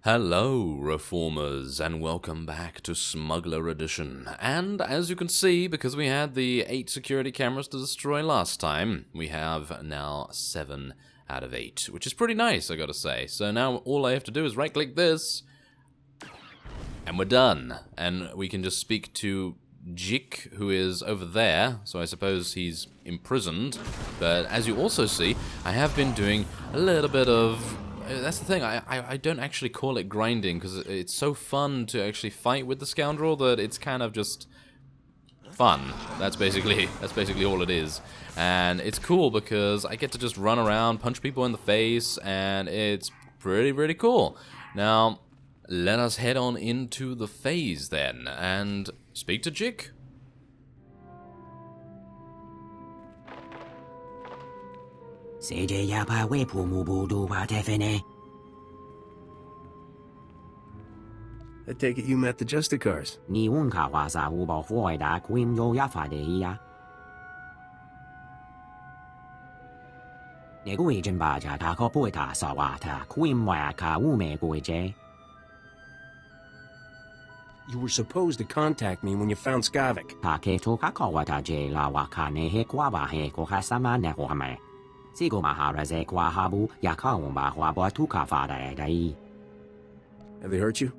Hello, Reformers, and welcome back to Smuggler Edition. And as you can see, because we had the 8 security cameras to destroy last time, we have now 7 out of 8, which is pretty nice, I gotta say. So now all I have to do is right-click this, and we're done. And we can just speak to Jik, who is over there, so I suppose he's imprisoned. But as you also see, I have been doing a little bit of... That's the thing, I don't actually call it grinding, because it's so fun to actually fight with the scoundrel that it's kind of just fun. That's basically all it is. And it's cool because I get to just run around, punch people in the face, and it's pretty cool. Now, let us head on into the phase then, and speak to Jik. I take it you met the Justicars. You were supposed to contact me when you found Skavik. Have they hurt you?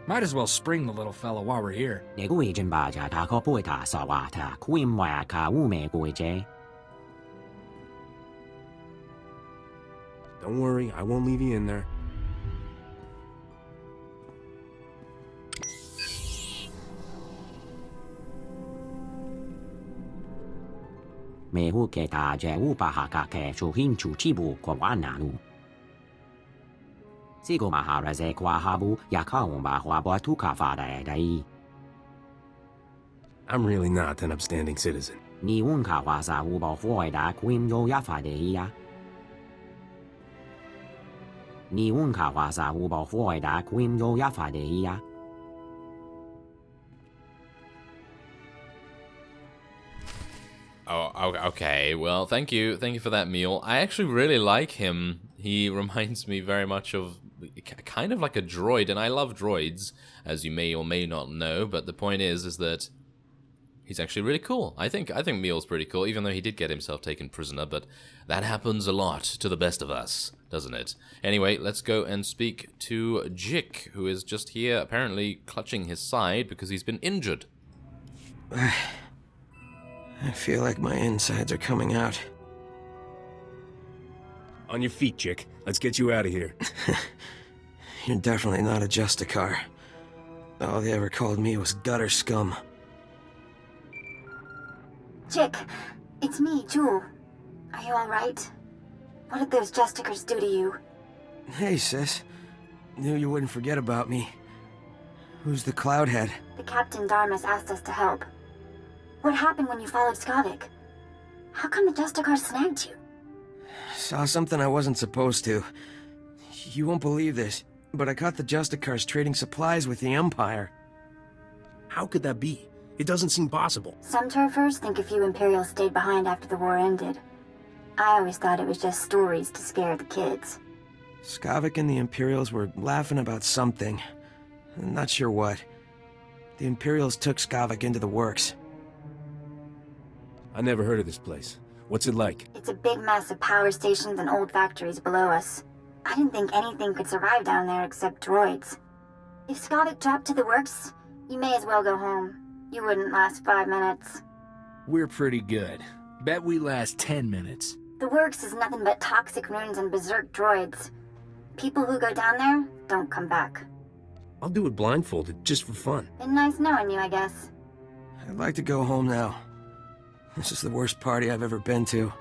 Might as well spring the little fella while we're here. Don't worry, I won't leave you in there. I'm really not an upstanding citizen. Oh, okay. Well, thank you for that, Meal. I actually really like him. He reminds me very much of kind of like a droid, and I love droids, as you may or may not know. But the point is that he's actually really cool. I think Meal's pretty cool, even though he did get himself taken prisoner. But that happens a lot to the best of us, doesn't it? Anyway, let's go and speak to Jik, who is just here, apparently clutching his side because he's been injured. I feel like my insides are coming out. On your feet, Jik. Let's get you out of here. You're definitely not a Justicar. All they ever called me was gutter scum. Jik, it's me, Jewel. Are you alright? What did those Justicars do to you? Hey, sis. Knew you wouldn't forget about me. Who's the Cloudhead? The Captain Darmus asked us to help. What happened when you followed Skavik? How come the Justicars snagged you? Saw something I wasn't supposed to. You won't believe this, but I caught the Justicars trading supplies with the Empire. How could that be? It doesn't seem possible. Some turfers think a few Imperials stayed behind after the war ended. I always thought it was just stories to scare the kids. Skavik and the Imperials were laughing about something. I'm not sure what. The Imperials took Skavik into the works. I never heard of this place. What's it like? It's a big mess of power stations and old factories below us. I didn't think anything could survive down there except droids. If Skavik dropped to the works, you may as well go home. You wouldn't last 5 minutes. We're pretty good. Bet we last 10 minutes. The works is nothing but toxic ruins and berserk droids. People who go down there don't come back. I'll do it blindfolded, just for fun. Been nice knowing you, I guess. I'd like to go home now. This is the worst party I've ever been to.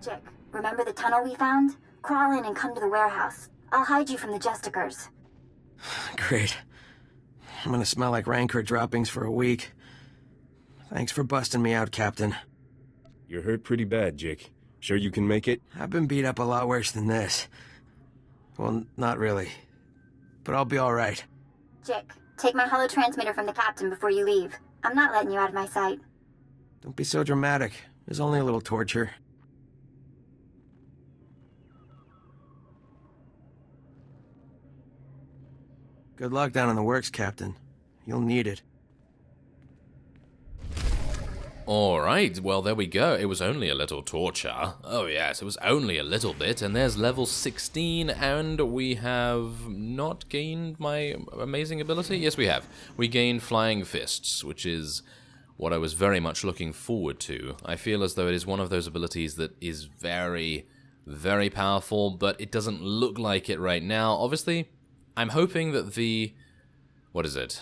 Jik, remember the tunnel we found? Crawl in and come to the warehouse. I'll hide you from the Justicars. Great. I'm gonna smell like Rancor droppings for a week. Thanks for busting me out, Captain. You're hurt pretty bad, Jik. Sure you can make it? I've been beat up a lot worse than this. Well, not really. But I'll be alright. Jick, take my holo transmitter from the captain before you leave. I'm not letting you out of my sight. Don't be so dramatic. There's only a little torture. Good luck down in the works, Captain. You'll need it. Alright, well there we go. It was only a little torture. Oh yes, it was only a little bit, and there's level 16, and we have not gained my amazing ability? Yes, we have. We gained Flying Fists, which is what I was very much looking forward to. I feel as though it is one of those abilities that is very, very powerful, but it doesn't look like it right now. Obviously, I'm hoping that the... What is it?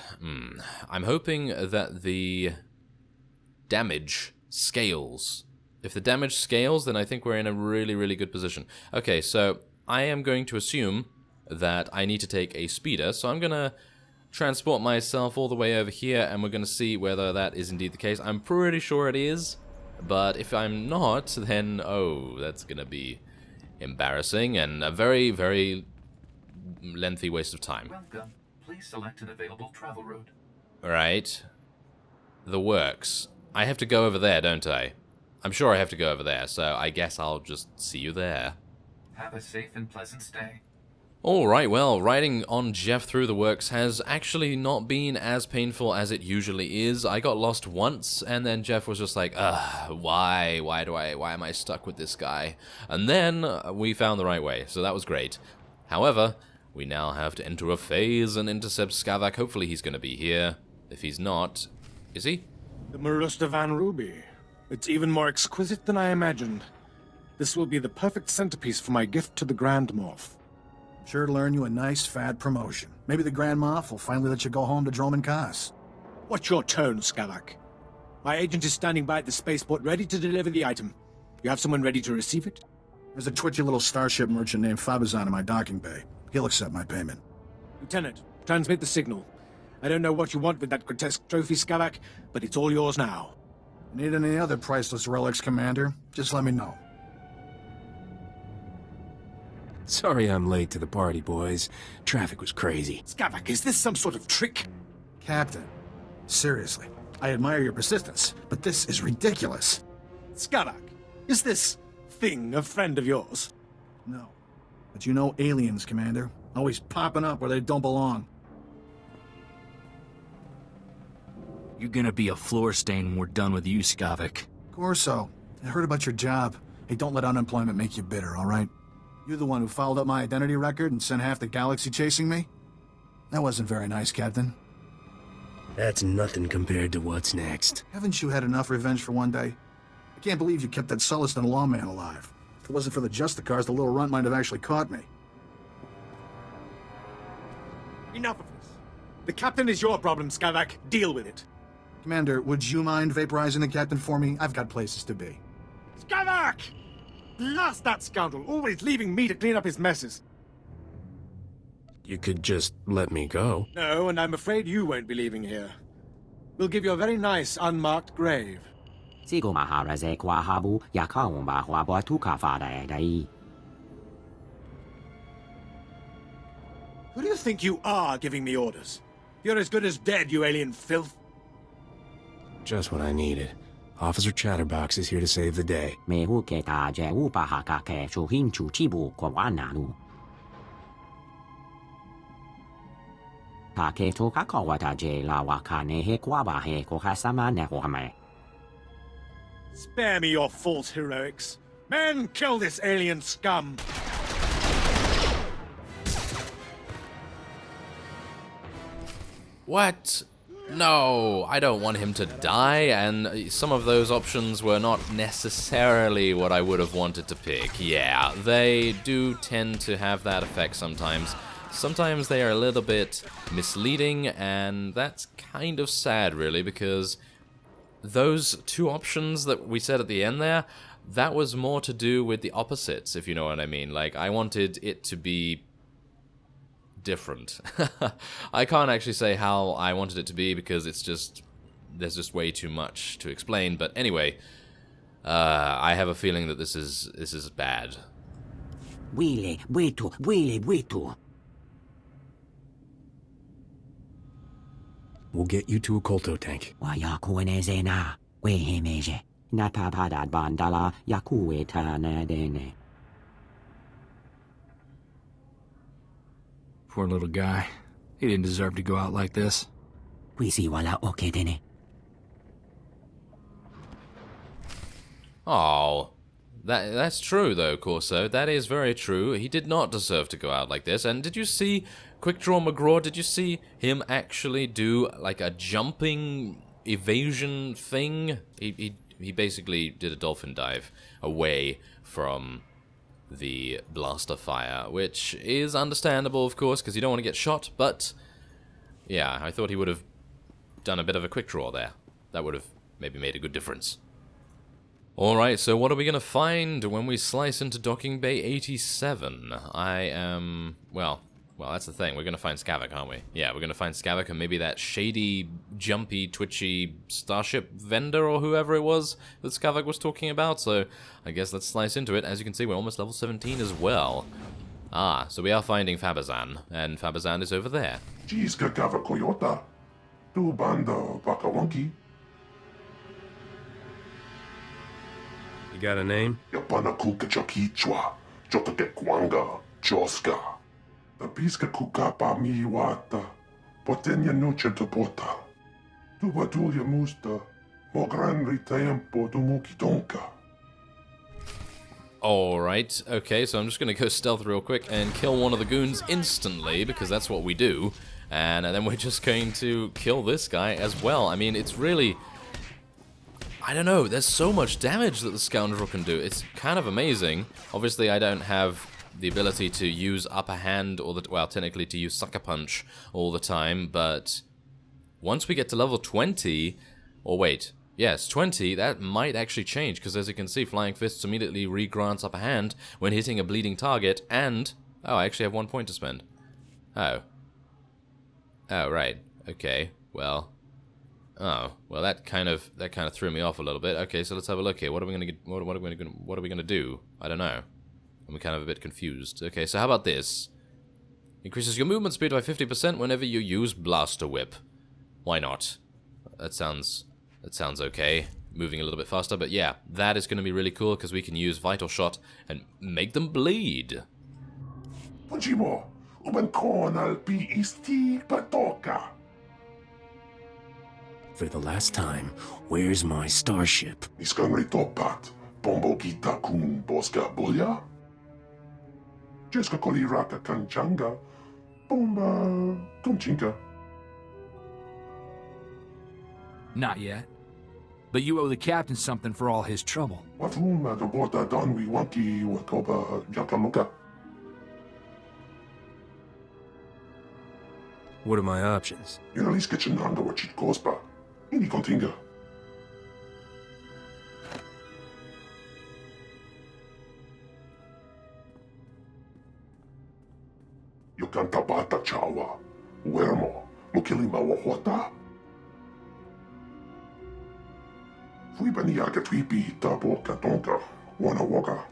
I'm hoping that the damage scales. If the damage scales, then I think we're in a really, really good position. Okay, so I am going to assume that I need to take a speeder, so I'm going to transport myself all the way over here, and we're going to see whether that is indeed the case. I'm pretty sure it is, but if I'm not, then, oh, that's going to be embarrassing and a very, very lengthy waste of time. Welcome. Please select an available travel route. Right. The works. I have to go over there, don't I? I'm sure I have to go over there, so I guess I'll just see you there. Have a safe and pleasant stay. Alright, well, riding on Jeff through the works has actually not been as painful as it usually is. I got lost once, and then Jeff was just like, why am I stuck with this guy? And then we found the right way, so that was great. However, we now have to enter a phase and intercept Skavak. Hopefully he's going to be here. If he's not... Is he? The Marusta Van Ruby. It's even more exquisite than I imagined. This will be the perfect centerpiece for my gift to the Grand Moff. Sure to learn you a nice, fat promotion. Maybe the Grand Moff will finally let you go home to Droman Kaas. What's your tone, Skavak? My agent is standing by at the spaceport ready to deliver the item. You have someone ready to receive it? There's a twitchy little starship merchant named Fabizan in my docking bay. He'll accept my payment. Lieutenant, transmit the signal. I don't know what you want with that grotesque trophy, Skavak, but it's all yours now. Need any other priceless relics, Commander? Just let me know. Sorry I'm late to the party, boys. Traffic was crazy. Skavak, is this some sort of trick? Captain, seriously, I admire your persistence, but this is ridiculous. Skavak, is this thing a friend of yours? No. But you know aliens, Commander. Always popping up where they don't belong. You're gonna be a floor stain when we're done with you, Skavak. Corso, I heard about your job. Hey, don't let unemployment make you bitter, all right? You're the one who fouled up my identity record and sent half the galaxy chasing me? That wasn't very nice, Captain. That's nothing compared to what's next. Haven't you had enough revenge for one day? I can't believe you kept that Sullustan lawman alive. If it wasn't for the Justicars, the little runt might have actually caught me. Enough of this. The captain is your problem, Skavak. Deal with it. Commander, would you mind vaporizing the captain for me? I've got places to be. Skavak! Blast that scoundrel, always leaving me to clean up his messes. You could just let me go. No, and I'm afraid you won't be leaving here. We'll give you a very nice, unmarked grave. Sigo maharaze kwa habu yakaumba hwabo tukafada dai. Who do you think you are giving me orders? You're as good as dead, you alien filth. Just what I needed. Officer Chatterbox is here to save the day. Me hu ke ta je u pa ha ka ke chu hin chu chi bu kwa wana nu. Ta ke to ka ko wa ta je la wa ka ne he kwa ba he ko ha sama ne ho me. Spare me your false heroics. Men, kill this alien scum! What? No, I don't want him to die, and some of those options were not necessarily what I would have wanted to pick. Yeah, they do tend to have that effect sometimes. Sometimes they are a little bit misleading, and that's kind of sad, really, because those two options that we said at the end there, that was more to do with the opposites, if you know what I mean. Like, I wanted it to be different. I can't actually say how I wanted it to be because it's just, there's just way too much to explain. But anyway, I have a feeling that this is bad. Wile, Witu, Wile, Witu. We'll get you to a Kolto tank. Wayakueneze na, Wehemeje. Natapadad bandala, Yakueta nadene. Poor little guy. He didn't deserve to go out like this. Wisi wala okedene. Oh, that's true though, Corso. That is very true. He did not deserve to go out like this. And did you see Quick Draw McGraw? Did you see him actually do like a jumping evasion thing? He basically did a dolphin dive away from the blaster fire, which is understandable, of course, because you don't want to get shot. But yeah, I thought he would have done a bit of a quick draw there. That would have maybe made a good difference. Alright, so what are we going to find when we slice into Docking Bay 87? Well, that's the thing. We're going to find Skavak, aren't we? Yeah, we're going to find Skavak and maybe that shady, jumpy, twitchy starship vendor or whoever it was that Skavak was talking about. So I guess let's slice into it. As you can see, we're almost level 17 as well. Ah, so we are finding Fabazan, and Fabazan is over there. Jeez, Gagava Koyota. Tu banda Bakawonki. You got a name? Yapana Kuka Chakichwa. Jotake Kwanga. Joska. The Piska Kukapa Miwata. Potenya Noche to Pota. Tubatulia Musta. Mogran Ritempo Dumuki Donka. Alright, okay, so I'm just gonna go stealth real quick and kill one of the goons instantly, because that's what we do. And then we're just going to kill this guy as well. I mean, it's really... I don't know, there's so much damage that the Scoundrel can do. It's kind of amazing. Obviously, I don't have the ability to use Upper Hand, or well, technically to use Sucker Punch all the time, but once we get to level 20, or wait, yes, 20, that might actually change, because as you can see, Flying Fists immediately regrants Upper Hand when hitting a bleeding target, and... oh, I actually have 1 point to spend. Oh. Oh, right. Okay, well... oh, well that kind of threw me off a little bit. Okay, so let's have a look here. What are we gonna do? I don't know. I'm kind of a bit confused. Okay, so how about this? Increases your movement speed by 50% whenever you use Blaster Whip. Why not? That sounds okay. Moving a little bit faster, but yeah, that is going to be really cool because we can use Vital Shot and make them bleed. Pujimo, uban al isti patoka. For the last time, where's my starship? Iskanri topat, bombo kita kun boska bulya. Jeska koli raka kanchanga, bomba kumchinka. Not yet. But you owe the captain something for all his trouble. Wafuma the water don we wanki wakoba jakamuka. What are my options? You at least get your nanga what chit cospa. Ini continga. You can tabata chawa. Wermo. Mukilima wahota. Fui baniaka twipi tabo katonka. Wana waka.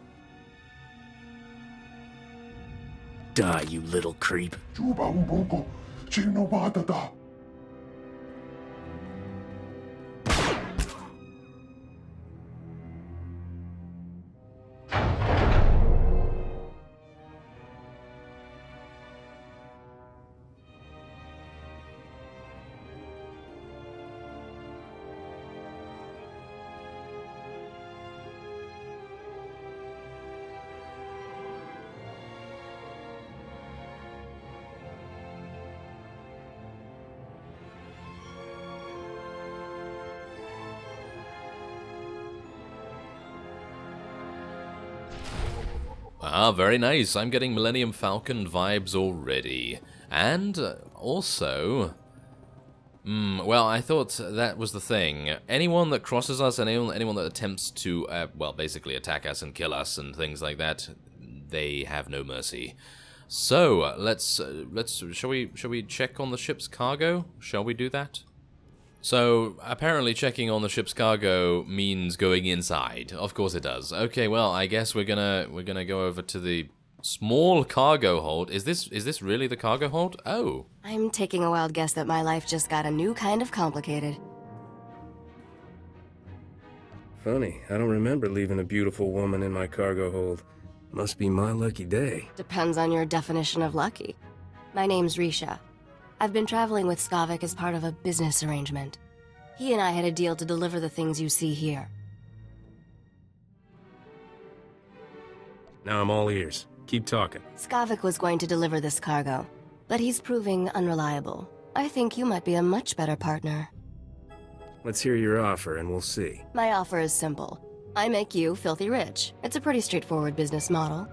Die, you little creep. Juba umbongo. Chino badada. Ah, very nice. I'm getting Millennium Falcon vibes already. And also... well, I thought that was the thing. Anyone that crosses us, and anyone that attempts to, well, basically attack us and kill us and things like that, they have no mercy. So, shall we check on the ship's cargo? Shall we do that? So, apparently checking on the ship's cargo means going inside. Of course it does. Okay, well, I guess we're gonna go over to the Small cargo hold. Is this really the cargo hold? Oh. I'm taking a wild guess that my life just got a new kind of complicated. Funny, I don't remember leaving a beautiful woman in my cargo hold. Must be my lucky day. Depends on your definition of lucky. My name's Risha. I've been traveling with Skavik as part of a business arrangement. He and I had a deal to deliver the things you see here. Now I'm all ears. Keep talking. Skavik was going to deliver this cargo, but he's proving unreliable. I think you might be a much better partner. Let's hear your offer and we'll see. My offer is simple. I make you filthy rich. It's a pretty straightforward business model.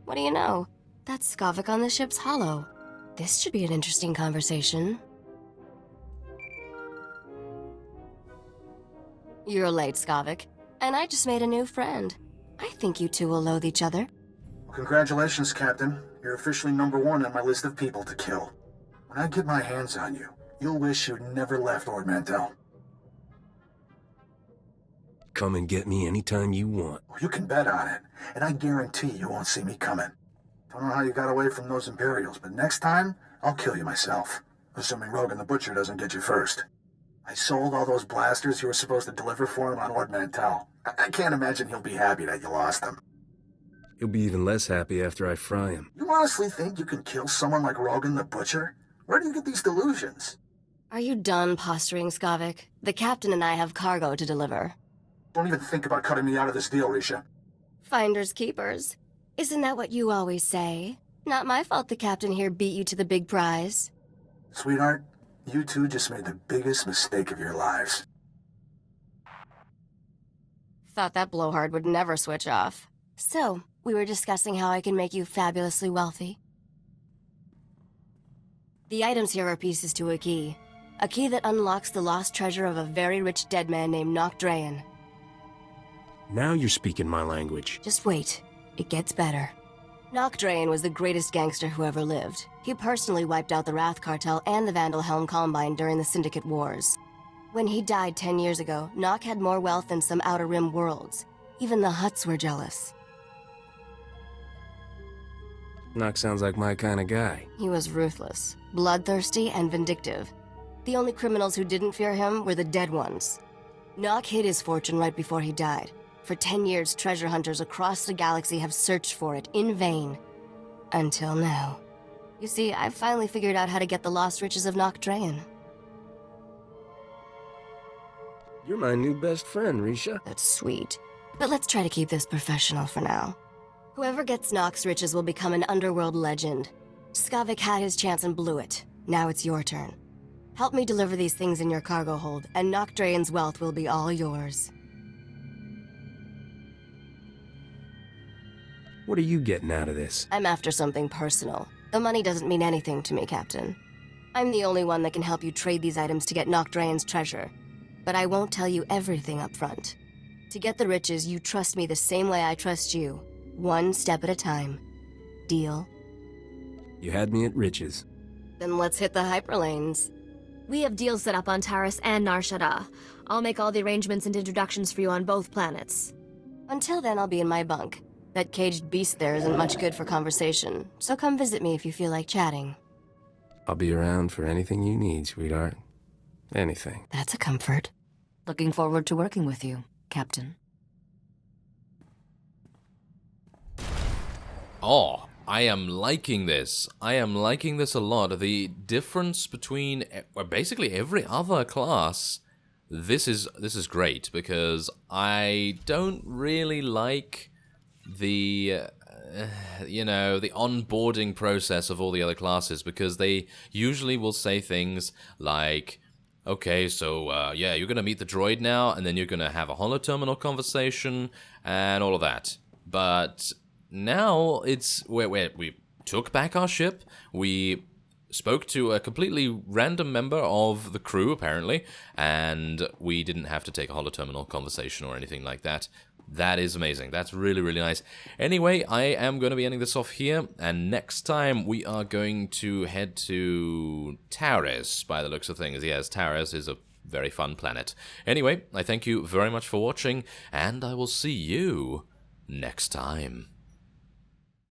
What do you know? That's Skavik on the ship's hollow. This should be an interesting conversation. You're late, Skavik. And I just made a new friend. I think you two will loathe each other. Congratulations, Captain. You're officially #1 on my list of people to kill. When I get my hands on you, you'll wish you'd never left Ord Mantell. Come and get me anytime you want. Well, you can bet on it, and I guarantee you won't see me coming. Don't know how you got away from those Imperials, but next time, I'll kill you myself. Assuming Rogan the Butcher doesn't get you first. I sold all those blasters you were supposed to deliver for him on Ord Mantell. I can't imagine he'll be happy that you lost them. He'll be even less happy after I fry him. You honestly think you can kill someone like Rogan the Butcher? Where do you get these delusions? Are you done posturing, Skavik? The captain and I have cargo to deliver. Don't even think about cutting me out of this deal, Risha. Finders keepers. Isn't that what you always say? Not my fault the captain here beat you to the big prize. Sweetheart, you two just made the biggest mistake of your lives. Thought that blowhard would never switch off. So, we were discussing how I can make you fabulously wealthy. The items here are pieces to a key that unlocks the lost treasure of a very rich dead man named Nock Drayen. Now you're speaking my language. Just wait. It gets better. Nock Drayen was the greatest gangster who ever lived. He personally wiped out the Wrath Cartel and the Vandal Helm Combine during the Syndicate Wars. When he died 10 years ago, Nock had more wealth than some Outer Rim worlds. Even the Hutts were jealous. Nock sounds like my kind of guy. He was ruthless, bloodthirsty, and vindictive. The only criminals who didn't fear him were the dead ones. Nock hid his fortune right before he died. For 10 years, treasure hunters across the galaxy have searched for it in vain. Until now. You see, I've finally figured out how to get the lost riches of Nock Drayen. You're my new best friend, Risha. That's sweet. But let's try to keep this professional for now. Whoever gets Nock's riches will become an underworld legend. Skavik had his chance and blew it. Now it's your turn. Help me deliver these things in your cargo hold, and Nock Drayen's wealth will be all yours. What are you getting out of this? I'm after something personal. The money doesn't mean anything to me, Captain. I'm the only one that can help you trade these items to get Nock Drayen's treasure. But I won't tell you everything up front. To get the riches, you trust me the same way I trust you. One step at a time. Deal? You had me at riches. Then let's hit the hyperlanes. We have deals set up on Taris and Nar Shaddaa. I'll make all the arrangements and introductions for you on both planets. Until then, I'll be in my bunk. That caged beast there isn't much good for conversation, so come visit me if you feel like chatting. I'll be around for anything you need, sweetheart. Anything. That's a comfort. Looking forward to working with you, Captain. Oh, I am liking this. I am liking this a lot. The difference between basically every other class, this is great, because I don't really like the the onboarding process of all the other classes, because they usually will say things like, okay, so yeah, you're gonna meet the droid now, and then you're gonna have a holoterminal conversation and all of that. But now it's where we took back our ship, we spoke to a completely random member of the crew, apparently, and we didn't have to take a holoterminal conversation or anything like that. That is amazing. That's really, really nice. Anyway, I am going to be ending this off here, and next time we are going to head to Taris, by the looks of things. Yes, Taris is a very fun planet. Anyway, I thank you very much for watching, and I will see you next time.